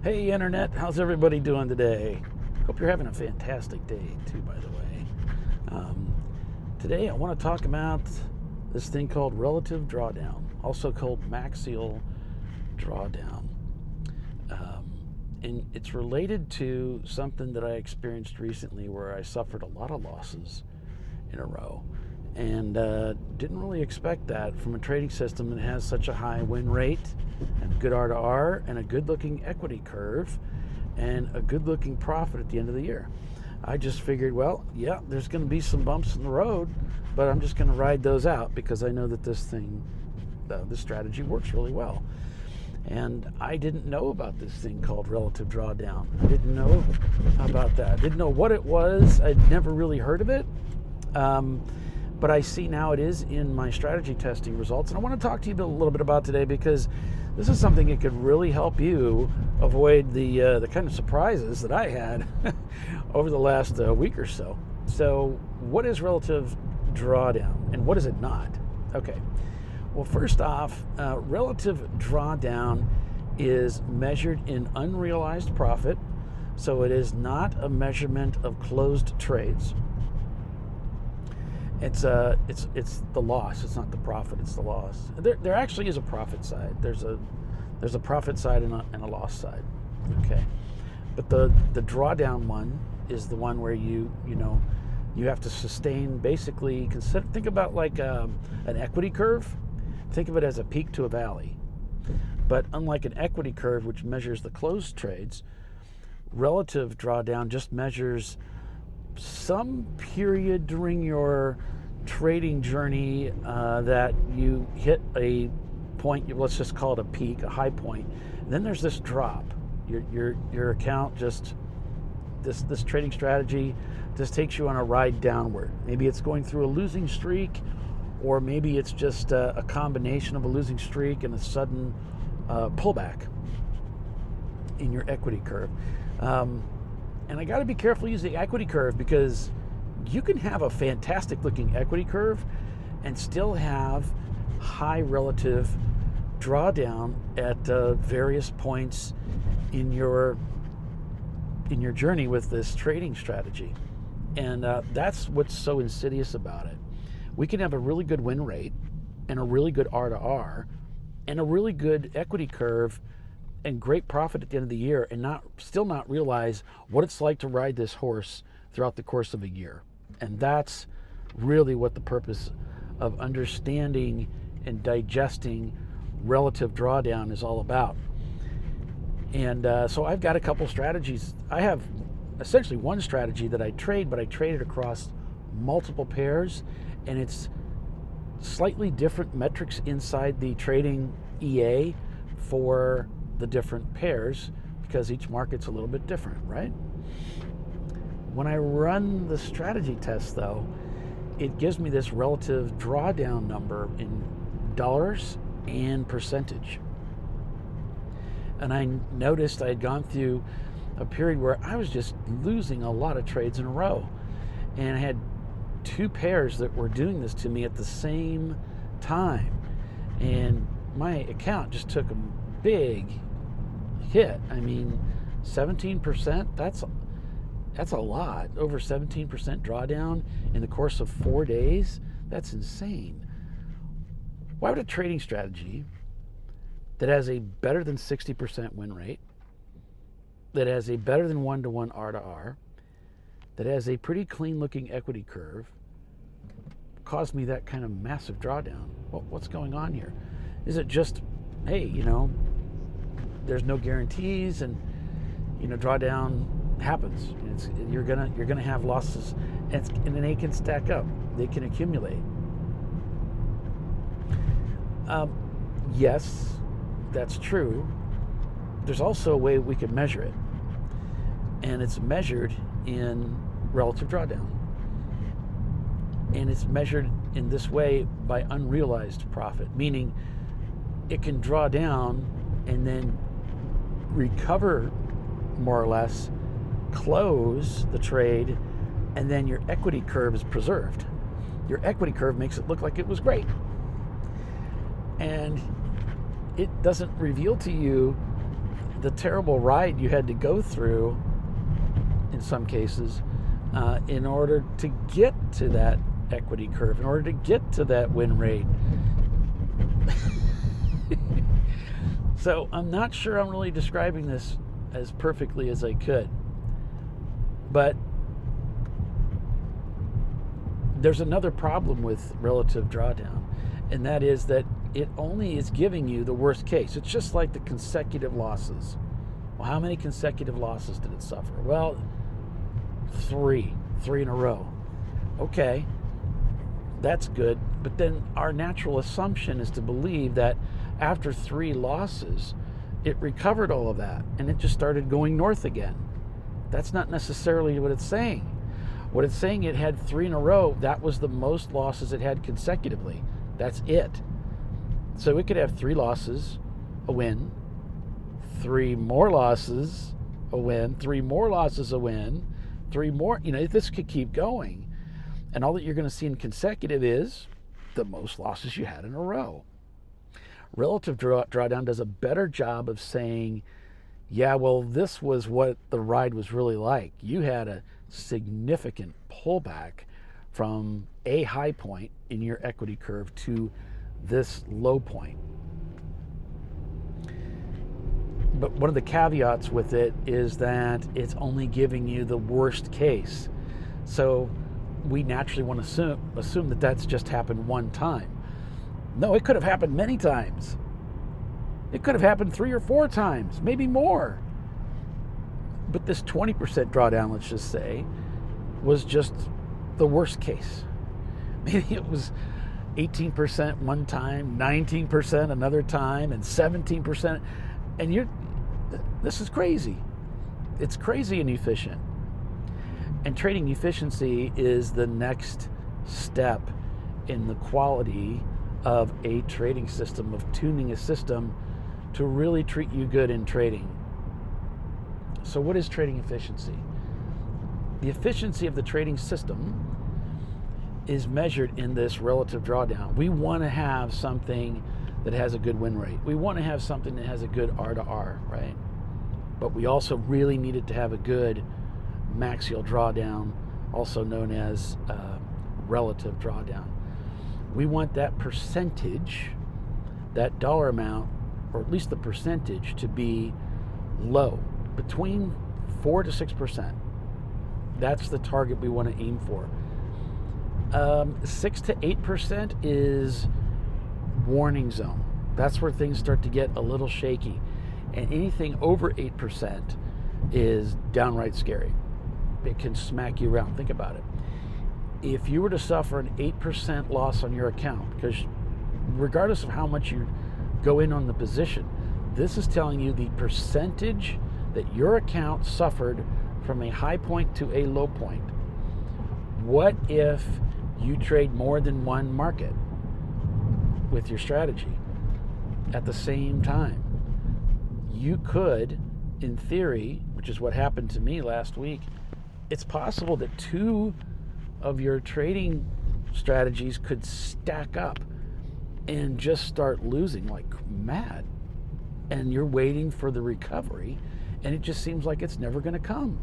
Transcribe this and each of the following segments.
Hey Internet, how's everybody doing today? Hope you're having a fantastic day too, by the way. Today I want to talk about this thing called relative drawdown, also called Maxial drawdown. And it's related to something that I experienced recently where I suffered a lot of losses in a row. And didn't really expect that from a trading system that has such a high win rate and a good R to and a good looking equity curve and a good looking profit at the end of the year. I just figured, well, yeah, there's going to be some bumps in the road, but I'm just going to ride those out because I know that this strategy works really well. And I didn't know about this thing called relative drawdown. I didn't know about that. I didn't know what it was. I'd never really heard of it. But I see now it is in my strategy testing results. And I want to talk to you a little bit about today because this is something that could really help you avoid the kind of surprises that I had over the last week or so. So what is relative drawdown and what is it not? Okay. Well, first off, relative drawdown is measured in unrealized profit. So it is not a measurement of closed trades. It's the loss. It's not the profit. It's the loss. There actually is a profit side. There's a profit side and a loss side. Okay, but the drawdown one is the one where you have to sustain. Basically, think about like an equity curve. Think of it as a peak to a valley. But unlike an equity curve, which measures the closed trades, relative drawdown just measures some period during your trading journey that you hit a point, let's just call it a peak, a high point, and then there's this drop. Your account just, this trading strategy just takes you on a ride downward. Maybe it's going through a losing streak, or maybe it's just a combination of a losing streak and a sudden pullback in your equity curve. And I got to be careful using the equity curve because you can have a fantastic looking equity curve and still have high relative drawdown at various points in your journey with this trading strategy. And that's what's so insidious about it. We can have a really good win rate and a really good R to R and a really good equity curve and great profit at the end of the year and still not realize what it's like to ride this horse throughout the course of a year. And that's really what the purpose of understanding and digesting relative drawdown is all about. And so I've got a couple strategies. I have essentially one strategy that I trade, but I trade it across multiple pairs, and it's slightly different metrics inside the trading EA for the different pairs because each market's a little bit different, right? When I run the strategy test though, it gives me this relative drawdown number in dollars and percentage. And I noticed I had gone through a period where I was just losing a lot of trades in a row. And I had two pairs that were doing this to me at the same time. And my account just took a big hit. I mean, 17%, that's a lot. Over 17% drawdown in the course of 4 days. That's insane. Why would a trading strategy that has a better than 60% win rate, that has a better than 1-to-1 R to R, that has a pretty clean looking equity curve, cause me that kind of massive drawdown? Well, what's going on here? Is it just, hey, there's no guarantees, and drawdown happens. You're gonna have losses, and they can stack up. They can accumulate. Yes, that's true. There's also a way we can measure it, and it's measured in relative drawdown. And it's measured in this way by unrealized profit, meaning it can draw down and then recover more or less, close the trade, and then your equity curve is preserved. Your equity curve makes it look like it was great. And it doesn't reveal to you the terrible ride you had to go through in some cases in order to get to that equity curve, in order to get to that win rate. So I'm not sure I'm really describing this as perfectly as I could, but there's another problem with relative drawdown, and that is that it only is giving you the worst case. It's just like the consecutive losses. Well, how many consecutive losses did it suffer? Well, three in a row. Okay, that's good, but then our natural assumption is to believe that after 3 losses, it recovered all of that and it just started going north again. That's not necessarily what it's saying. What it's saying, it had 3 in a row. That was the most losses it had consecutively. That's it. So it could have 3 losses, a win, 3 more losses, a win, 3 more losses, a win, 3 more. This could keep going. And all that you're going to see in consecutive is the most losses you had in a row. Relative drawdown does a better job of saying, yeah, well, this was what the ride was really like. You had a significant pullback from a high point in your equity curve to this low point. But one of the caveats with it is that it's only giving you the worst case. So we naturally want to assume that that's just happened one time. No, it could have happened many times. It could have happened 3 or 4 times, maybe more. But this 20% drawdown, let's just say, was just the worst case. Maybe it was 18% one time, 19% another time, and 17%. And this is crazy. It's crazy and efficient. And trading efficiency is the next step in the quality of a trading system, of tuning a system to really treat you good in trading. So what is trading efficiency? The efficiency of the trading system is measured in this relative drawdown. We want to have something that has a good win rate. We want to have something that has a good R to R, right? But we also really need it to have a good maximal drawdown, also known as relative drawdown. We want that percentage, that dollar amount, or at least the percentage, to be low, between 4 to 6%. That's the target we want to aim for. 6 to 8% is warning zone. That's where things start to get a little shaky. And anything over 8% is downright scary. It can smack you around. Think about it. If you were to suffer an 8% loss on your account, because regardless of how much you go in on the position, this is telling you the percentage that your account suffered from a high point to a low point. What if you trade more than one market with your strategy at the same time? You could, in theory, which is what happened to me last week, it's possible that 2 of your trading strategies could stack up and just start losing like mad. And you're waiting for the recovery, and it just seems like it's never going to come.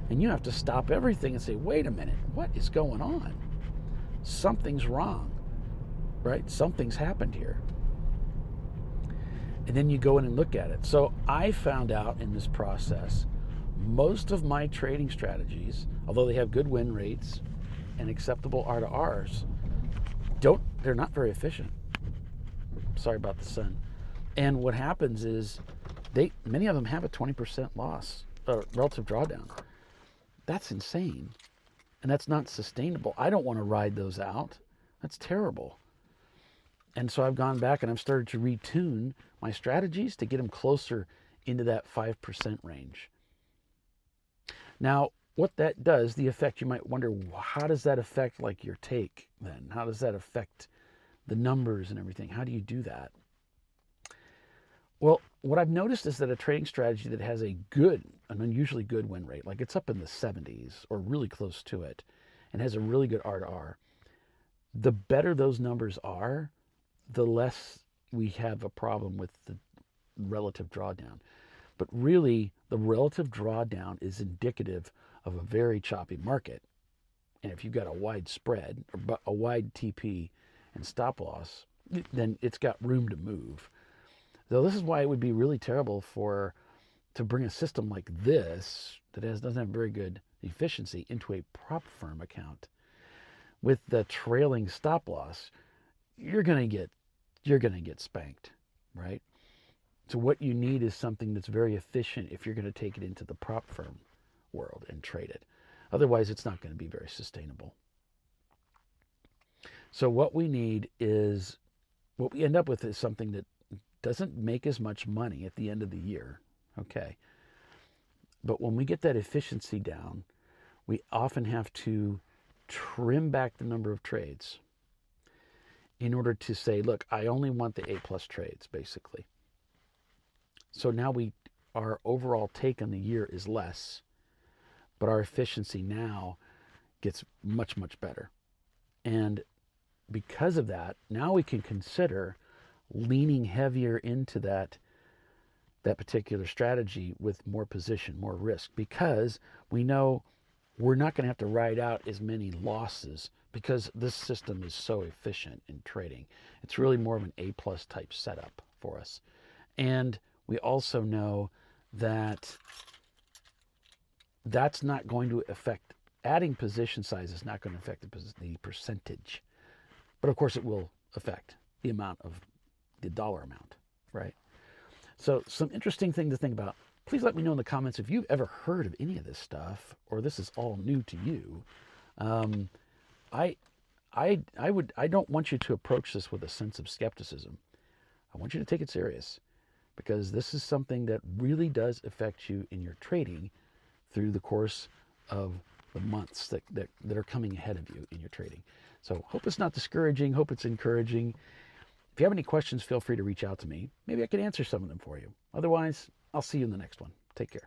And you have to stop everything and say, wait a minute, what is going on? Something's wrong, right? Something's happened here. And then you go in and look at it. So I found out in this process, most of my trading strategies, although they have good win rates and acceptable R to Rs, they're not very efficient. Sorry about the sun. And what happens is many of them have a 20% loss, relative drawdown. That's insane. And that's not sustainable. I don't want to ride those out. That's terrible. And so I've gone back and I've started to retune my strategies to get them closer into that 5% range. Now, what that does, the effect, you might wonder, how does that affect like your take then? How does that affect the numbers and everything? How do you do that? Well, what I've noticed is that a trading strategy that has an unusually good win rate, like it's up in the 70s or really close to it, and has a really good R to R, the better those numbers are, the less we have a problem with the relative drawdown. But really, the relative drawdown is indicative of a very choppy market. And if you've got a wide spread, or a wide TP and stop loss, then it's got room to move. So this is why it would be really terrible to bring a system like this that doesn't have very good efficiency into a prop firm account. With the trailing stop loss, you're gonna get spanked, right? So what you need is something that's very efficient if you're going to take it into the prop firm world and trade it. Otherwise, it's not going to be very sustainable. So what we end up with is something that doesn't make as much money at the end of the year, okay? But when we get that efficiency down, we often have to trim back the number of trades in order to say, look, I only want the A+ trades, basically. So now our overall take on the year is less, but our efficiency now gets much, much better. And because of that, now we can consider leaning heavier into that particular strategy with more position, more risk, because we know we're not going to have to ride out as many losses because this system is so efficient in trading. It's really more of an A+ type setup for us. And we also know that that's not going to affect, adding position size is not going to affect the percentage. But of course it will affect the amount of the dollar amount, right? So some interesting thing to think about. Please let me know in the comments if you've ever heard of any of this stuff or this is all new to you. I don't want you to approach this with a sense of skepticism. I want you to take it serious, because this is something that really does affect you in your trading through the course of the months that are coming ahead of you in your trading. So hope it's not discouraging, hope it's encouraging. If you have any questions, feel free to reach out to me. Maybe I can answer some of them for you. Otherwise, I'll see you in the next one. Take care.